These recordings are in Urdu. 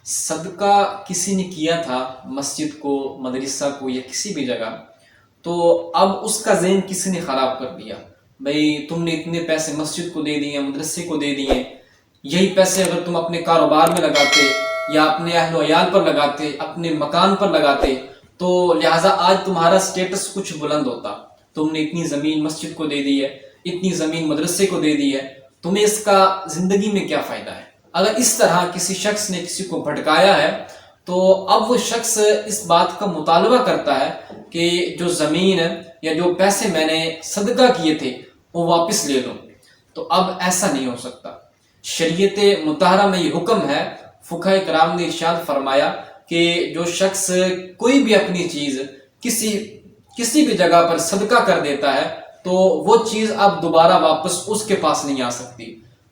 صدقہ کسی نے کیا تھا مسجد کو، مدرسہ کو یا کسی بھی جگہ، تو اب اس کا ذہن کسی نے خراب کر دیا. بھئی تم نے اتنے پیسے مسجد کو دے دیے، مدرسے کو دے دیے، یہی پیسے اگر تم اپنے کاروبار میں لگاتے یا اپنے اہل و عیال پر لگاتے، اپنے مکان پر لگاتے، تو لہٰذا آج تمہارا سٹیٹس کچھ بلند ہوتا. تم نے اتنی زمین مسجد کو دے دی ہے، اتنی زمین مدرسے کو دے دی ہے، تمہیں اس کا زندگی میں کیا فائدہ ہے؟ اگر اس طرح کسی شخص نے کسی کو بھٹکایا ہے تو اب وہ شخص اس بات کا مطالبہ کرتا ہے کہ جو زمین یا جو پیسے میں نے صدقہ کیے تھے وہ واپس لے لو. تو اب ایسا نہیں ہو سکتا. شریعت مطہرہ میں یہ حکم ہے، فقہاء کرام نے ارشاد فرمایا کہ جو شخص کوئی بھی اپنی چیز کسی بھی جگہ پر صدقہ کر دیتا ہے تو وہ چیز اب دوبارہ واپس اس کے پاس نہیں آ سکتی،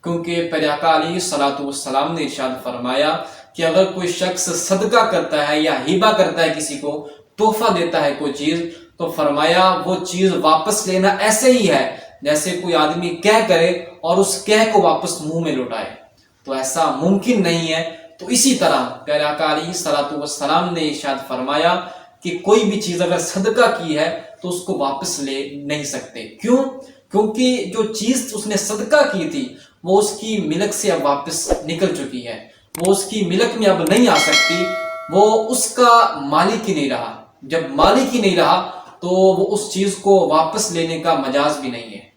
کیونکہ پیارے آقا علیہ الصلوۃ والسلام نے ارشاد فرمایا کہ اگر کوئی شخص صدقہ کرتا ہے یا ہبہ کرتا ہے، کسی کو تحفہ دیتا ہے کوئی چیز، تو فرمایا وہ چیز واپس لینا ایسے ہی ہے جیسے کوئی آدمی کہہ کرے اور اس کہہ کو واپس منہ میں لوٹائے. تو ایسا ممکن نہیں ہے. تو اسی طرح پیارے آقا علیہ الصلوۃ والسلام نے ارشاد فرمایا کہ کوئی بھی چیز اگر صدقہ کی ہے تو اس کو واپس لے نہیں سکتے. کیوں؟ کیونکہ جو چیز اس نے صدقہ کی تھی وہ اس کی ملک سے اب واپس نکل چکی ہے، وہ اس کی ملک میں اب نہیں آ سکتی، وہ اس کا مالک ہی نہیں رہا. جب مالک ہی نہیں رہا تو وہ اس چیز کو واپس لینے کا مجاز بھی نہیں ہے.